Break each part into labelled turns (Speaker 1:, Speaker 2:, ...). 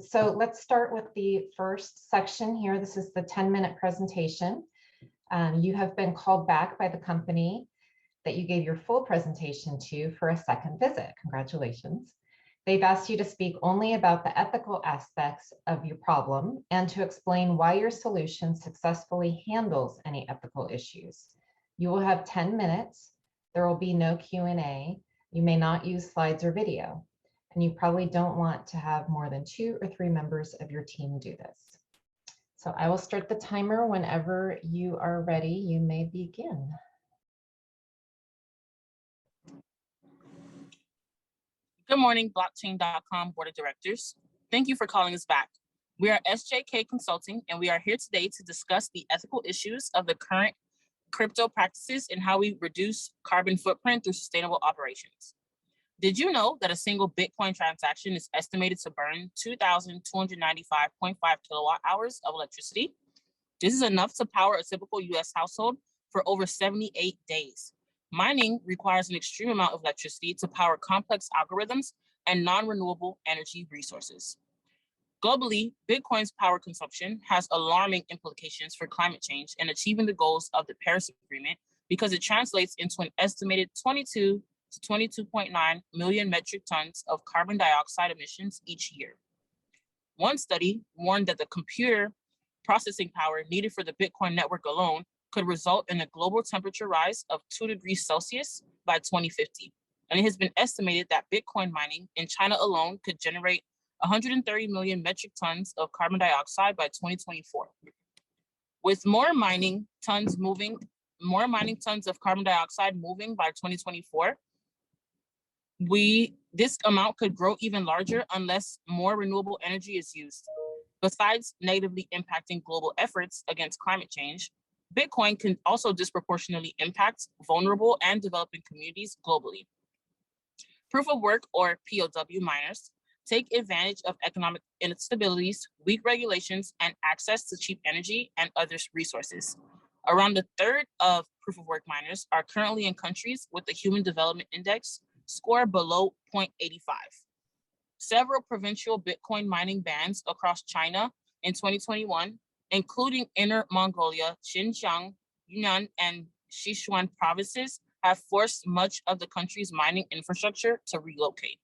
Speaker 1: So let's start with the first section here. This is the 10-minute presentation. You have been called back by the company that you gave your full presentation to for a second visit. Congratulations. They've asked you to speak only about the ethical aspects of your problem and to explain why your solution successfully handles any ethical issues. You will have 10 minutes. There will be no Q&A. You may not use slides or video, and you probably don't want to have more than 2 or 3 members of your team do this. So I will start the timer whenever you are ready. You may begin.
Speaker 2: Good morning, blockchain.com board of directors. Thank you for calling us back. We are SJK Consulting, and we are here today to discuss the ethical issues of the current crypto practices and how we reduce carbon footprint through sustainable operations. Did you know that a single Bitcoin transaction is estimated to burn 2,295.5 kilowatt hours of electricity? This is enough to power a typical US household for over 78 days. Mining requires an extreme amount of electricity to power complex algorithms and non-renewable energy resources. Globally, Bitcoin's power consumption has alarming implications for climate change and achieving the goals of the Paris Agreement because it translates into an estimated 22 to 22.9 million metric tons of carbon dioxide emissions each year. One study warned that the computer processing power needed for the Bitcoin network alone could result in a global temperature rise of 2 degrees Celsius by 2050. And it has been estimated that Bitcoin mining in China alone could generate 130 million metric tons of carbon dioxide by 2024. With more mining tons of carbon dioxide moving by 2024, this amount could grow even larger unless more renewable energy is used. Besides negatively impacting global efforts against climate change, Bitcoin can also disproportionately impact vulnerable and developing communities globally. Proof of work, or POW miners, take advantage of economic instabilities, weak regulations, and access to cheap energy and other resources. Around a third of proof of work miners are currently in countries with the Human Development Index score below 0.85. Several provincial Bitcoin mining bans across China in 2021, including Inner Mongolia, Xinjiang, Yunnan, and Sichuan provinces, have forced much of the country's mining infrastructure to relocate.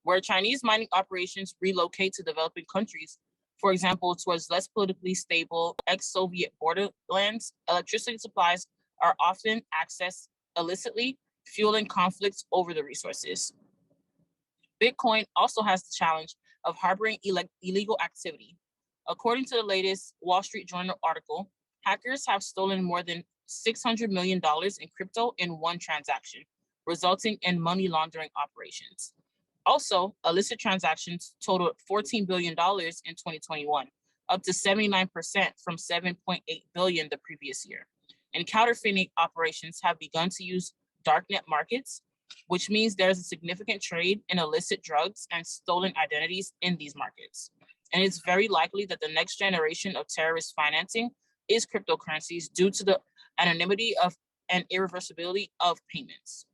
Speaker 2: Where Chinese mining operations relocate to developing countries, for example, towards less politically stable ex-Soviet borderlands, electricity supplies are often accessed illicitly, fueling conflicts over the resources. Bitcoin also has the challenge of harboring illegal activity. According to the latest Wall Street Journal article, hackers have stolen more than $600 million in crypto in one transaction, resulting in money laundering operations. Also, illicit transactions totaled $14 billion in 2021, up to 79% from $7.8 billion the previous year. And counterfeiting operations have begun to use darknet markets, which means there's a significant trade in illicit drugs and stolen identities in these markets. And it's very likely that the next generation of terrorist financing is cryptocurrencies due to the anonymity of and irreversibility of payments.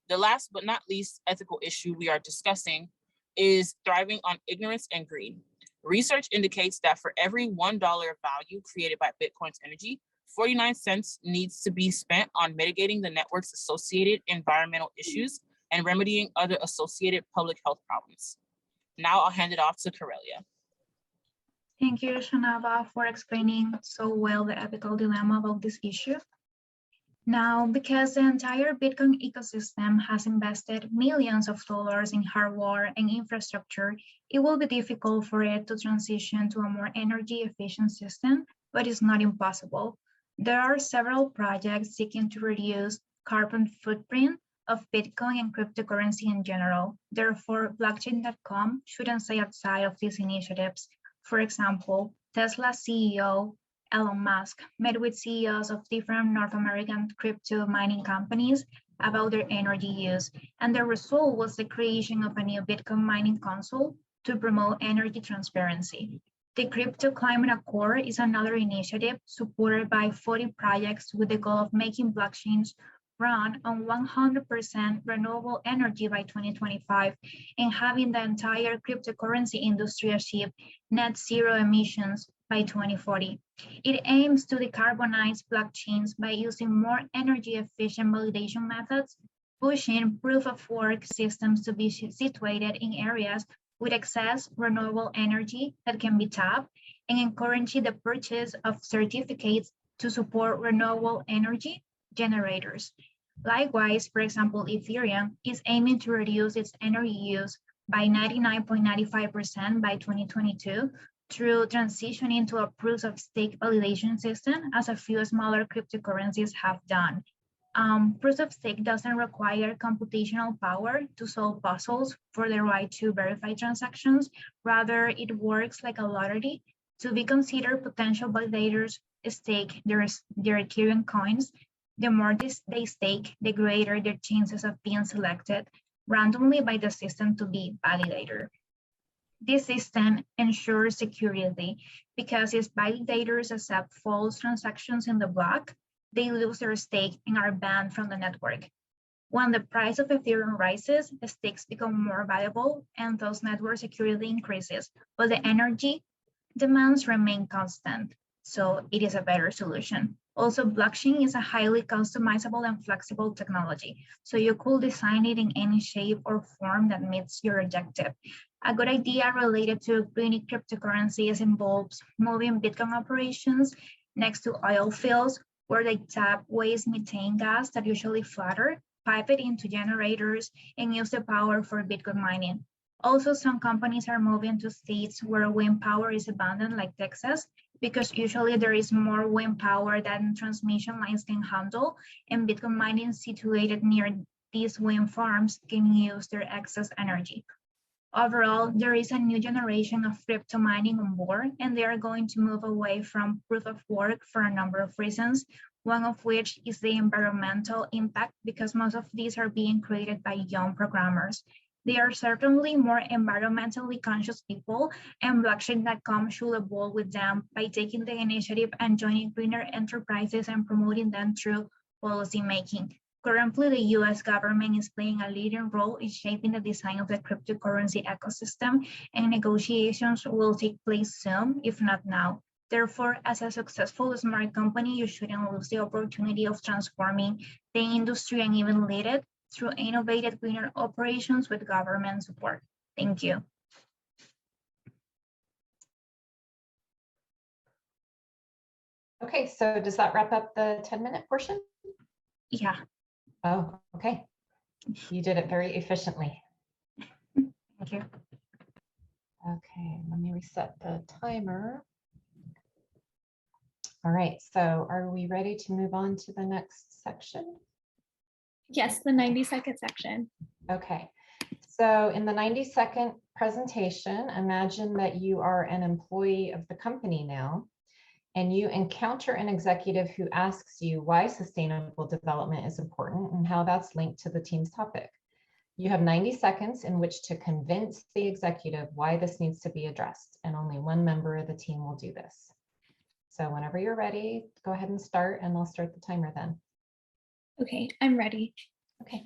Speaker 2: The last but not least ethical issue we are discussing is thriving on ignorance and greed. Research indicates that for every $1 of value created by Bitcoin's energy, 49 cents needs to be spent on mitigating the network's associated environmental issues and remedying other associated public health problems. Now I'll hand it off to Corelia.
Speaker 3: Thank you, Shanava, for explaining so well the ethical dilemma about this issue. Now, because the entire Bitcoin ecosystem has invested millions of dollars in hardware and infrastructure, it will be difficult for it to transition to a more energy efficient system, but it's not impossible. There are several projects seeking to reduce carbon footprint of Bitcoin and cryptocurrency in general. Therefore, blockchain.com shouldn't stay outside of these initiatives. For example, Tesla CEO Elon Musk met with CEOs of different North American crypto mining companies about their energy use, and the result was the creation of a new Bitcoin mining council to promote energy transparency. The Crypto Climate Accord is another initiative supported by 40 projects with the goal of making blockchains run on 100% renewable energy by 2025 and having the entire cryptocurrency industry achieve net zero emissions by 2040. It aims to decarbonize blockchains by using more energy efficient validation methods, pushing proof of work systems to be situated in areas with excess renewable energy that can be tapped, and encouraging the purchase of certificates to support renewable energy generators. Likewise, for example, Eartherum is aiming to reduce its energy use by 99.95% by 2022 through transitioning to a proof of stake validation system, as a few smaller cryptocurrencies have done. Proof of stake doesn't require computational power to solve puzzles for the right to verify transactions. Rather, it works like a lottery. To be considered, potential validators stake their Ethereum coins. The more they stake, the greater their chances of being selected randomly by the system to be validator. This system ensures security because if validators accept false transactions in the block, they lose their stake and are banned from the network. When the price of Ethereum rises, the stakes become more valuable and thus network security increases, but the energy demands remain constant. So it is a better solution. Also, blockchain is a highly customizable and flexible technology. So you could design it in any shape or form that meets your objective. A good idea related to green cryptocurrencies involves moving Bitcoin operations next to oil fields where they tap waste methane gas that usually flutter, pipe it into generators, and use the power for Bitcoin mining. Also, some companies are moving to states where wind power is abundant, like Texas, because usually there is more wind power than transmission lines can handle, and Bitcoin mining situated near these wind farms can use their excess energy. Overall, there is a new generation of crypto mining on board, and they are going to move away from proof of work for a number of reasons, one of which is the environmental impact, because most of these are being created by young programmers. They are certainly more environmentally conscious people, and blockchain.com should evolve with them by taking the initiative and joining greener enterprises and promoting them through policy making. Currently, the US government is playing a leading role in shaping the design of the cryptocurrency ecosystem, and negotiations will take place soon, if not now. Therefore, as a successful smart company, you shouldn't lose the opportunity of transforming the industry and even lead it through innovative greener operations with government support. Thank you.
Speaker 1: Okay, so does that wrap up the 10-minute portion?
Speaker 3: Yeah.
Speaker 1: Oh, okay. You did it very efficiently.
Speaker 3: Thank you.
Speaker 1: Okay, let me reset the timer. All right, so are we ready to move on to the next section?
Speaker 4: Yes, the 90-second section.
Speaker 1: Okay, so in the 90-second presentation, imagine that you are an employee of the company now, and you encounter an executive who asks you why sustainable development is important and how that's linked to the team's topic. You have 90 seconds in which to convince the executive why this needs to be addressed, and only one member of the team will do this. So whenever you're ready, go ahead and start, and I'll start the timer then.
Speaker 4: Okay, I'm ready.
Speaker 1: Okay.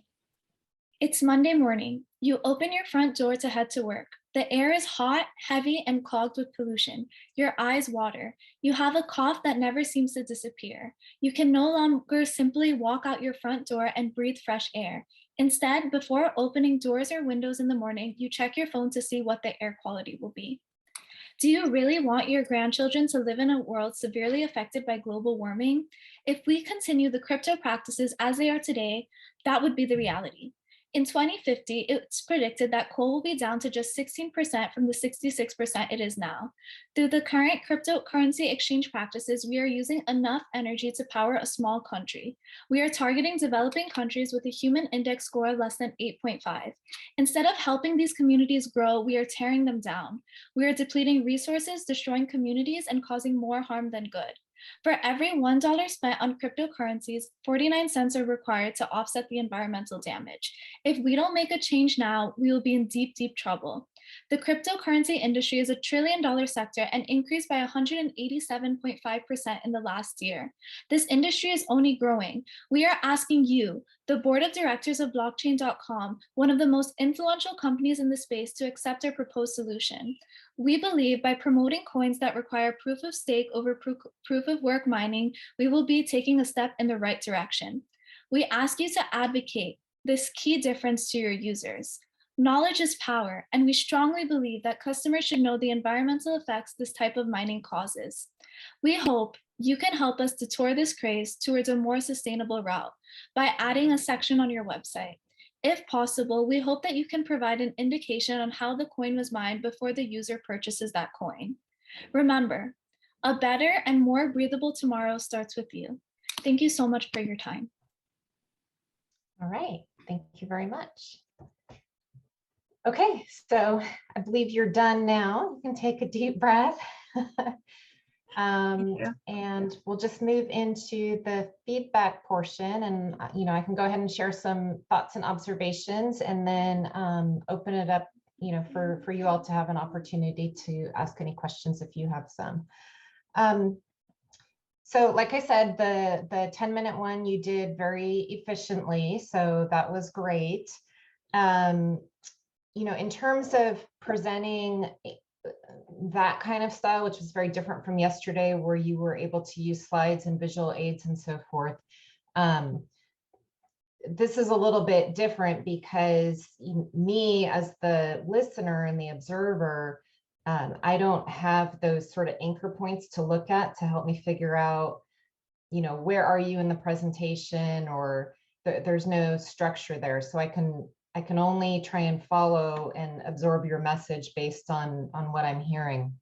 Speaker 4: It's Monday morning. You open your front door to head to work. The air is hot, heavy, and clogged with pollution. Your eyes water. You have a cough that never seems to disappear. You can no longer simply walk out your front door and breathe fresh air. Instead, before opening doors or windows in the morning, you check your phone to see what the air quality will be. Do you really want your grandchildren to live in a world severely affected by global warming? If we continue the crypto practices as they are today, that would be the reality. In 2050, it's predicted that coal will be down to just 16% from the 66% it is now. Through the current cryptocurrency exchange practices, we are using enough energy to power a small country. We are targeting developing countries with a human index score less than 8.5. Instead of helping these communities grow, we are tearing them down. We are depleting resources, destroying communities, and causing more harm than good. For every $1 spent on cryptocurrencies, 49 cents are required to offset the environmental damage. If we don't make a change now, we will be in deep, deep trouble. The cryptocurrency industry is a $1 trillion sector and increased by 187.5% in the last year. This industry is only growing. We are asking you, the board of directors of blockchain.com, one of the most influential companies in the space, to accept our proposed solution. We believe by promoting coins that require proof of stake over proof of work mining, we will be taking a step in the right direction. We ask you to advocate this key difference to your users. Knowledge is power, and we strongly believe that customers should know the environmental effects this type of mining causes. We hope you can help us detour this craze towards a more sustainable route by adding a section on your website. If possible, we hope that you can provide an indication on how the coin was mined before the user purchases that coin. Remember, a better and more breathable tomorrow starts with you. Thank you so much for your time.
Speaker 1: All right, thank you very much. Okay, so I believe you're done now. You can take a deep breath. And we'll just move into the feedback portion, and I can go ahead and share some thoughts and observations, and then open it up for you all to have an opportunity to ask any questions if you have some. So like I said, the 10-minute one you did very efficiently, so that was great. In terms of presenting that kind of style, which was very different from yesterday, where you were able to use slides and visual aids and so forth, this is a little bit different because me as the listener and the observer, I don't have those sort of anchor points to look at to help me figure out, where are you in the presentation, or there's no structure there. So I can only try and follow and absorb your message based on what I'm hearing.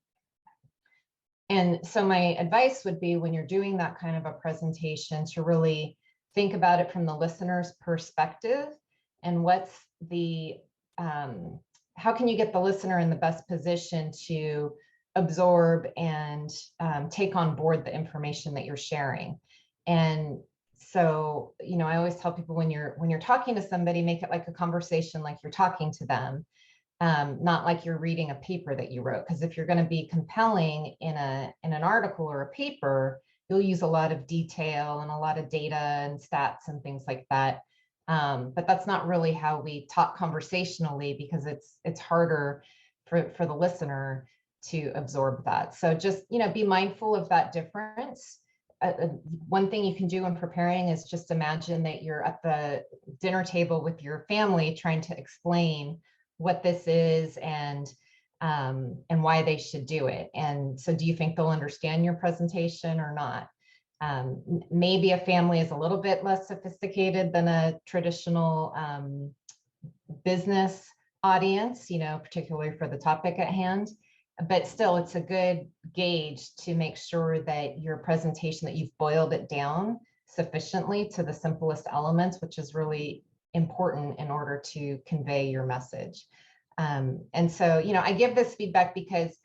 Speaker 1: And so my advice would be, when you're doing that kind of a presentation, to really think about it from the listener's perspective, and what's the, how can you get the listener in the best position to absorb and take on board the information that you're sharing. And so, I always tell people, when you're talking to somebody, make it like a conversation, like you're talking to them, not like you're reading a paper that you wrote. Because if you're going to be compelling in an article or a paper, you'll use a lot of detail and a lot of data and stats and things like that. But that's not really how we talk conversationally, because it's harder for the listener to absorb that. So just, be mindful of that difference. One thing you can do when preparing is just imagine that you're at the dinner table with your family trying to explain what this is and why they should do it. And so, do you think they'll understand your presentation or not? Maybe a family is a little bit less sophisticated than a traditional business audience, particularly for the topic at hand. But still, it's a good gauge to make sure that your presentation, that you've boiled it down sufficiently to the simplest elements, which is really important in order to convey your message. And so, I give this feedback because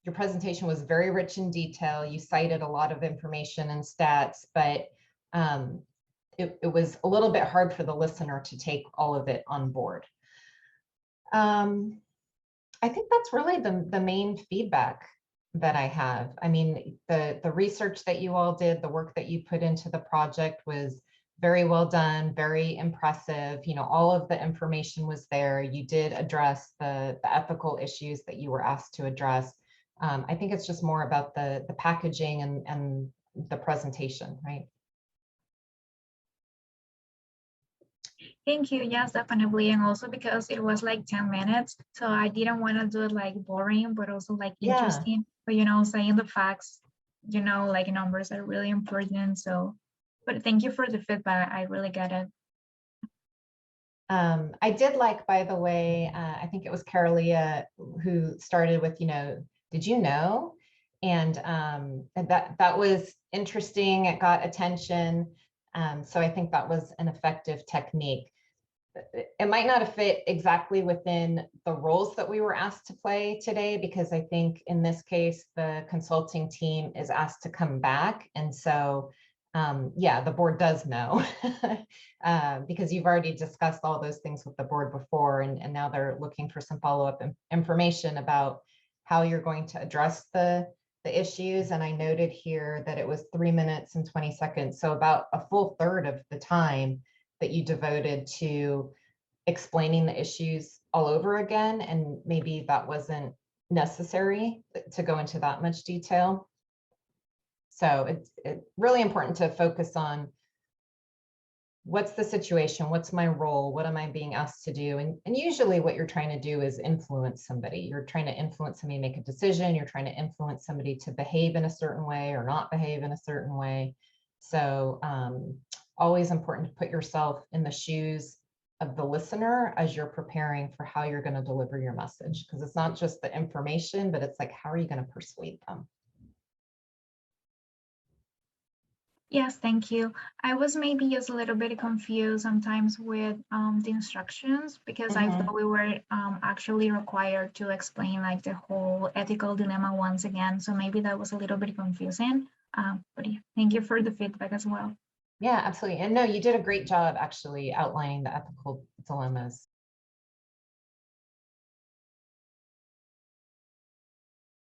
Speaker 1: your presentation was very rich in detail. You cited a lot of information and stats, but it was a little bit hard for the listener to take all of it on board. I think that's really the main feedback that I have. I mean, the research that you all did, the work that you put into the project was very well done, very impressive. All of the information was there. You did address the ethical issues that you were asked to address. I think it's just more about the packaging and the presentation, right?
Speaker 3: Thank you. Yes, definitely. And also because it was like 10 minutes. So I didn't want to do it like boring, but also like interesting. But, saying the facts, like numbers are really important. So, but thank you for the feedback. I really get it.
Speaker 1: I did like, by the way, I think it was Carolia who started with, did you know? And that was interesting. It got attention. So I think that was an effective technique. It might not have fit exactly within the roles that we were asked to play today, because I think in this case, the consulting team is asked to come back. And so yeah, the board does know because you've already discussed all those things with the board before, and now they're looking for some follow-up information about how you're going to address the issues. And I noted here that it was 3 minutes and 20 seconds. So about a full third of the time that you devoted to explaining the issues all over again. And maybe that wasn't necessary to go into that much detail. So it's really important to focus on what's the situation, what's my role, what am I being asked to do? And usually what you're trying to do is influence somebody. You're trying to influence somebody to make a decision. You're trying to influence somebody to behave in a certain way or not behave in a certain way. So always important to put yourself in the shoes of the listener as you're preparing for how you're going to deliver your message, because it's not just the information, but it's like, how are you going to persuade them?
Speaker 3: Yes, thank you. I was maybe just a little bit confused sometimes with the instructions, because I thought we were actually required to explain like the whole ethical dilemma once again. So maybe that was a little bit confusing. But yeah, thank you for the feedback as well.
Speaker 1: Yeah, absolutely. And no, you did a great job actually outlining the ethical dilemmas.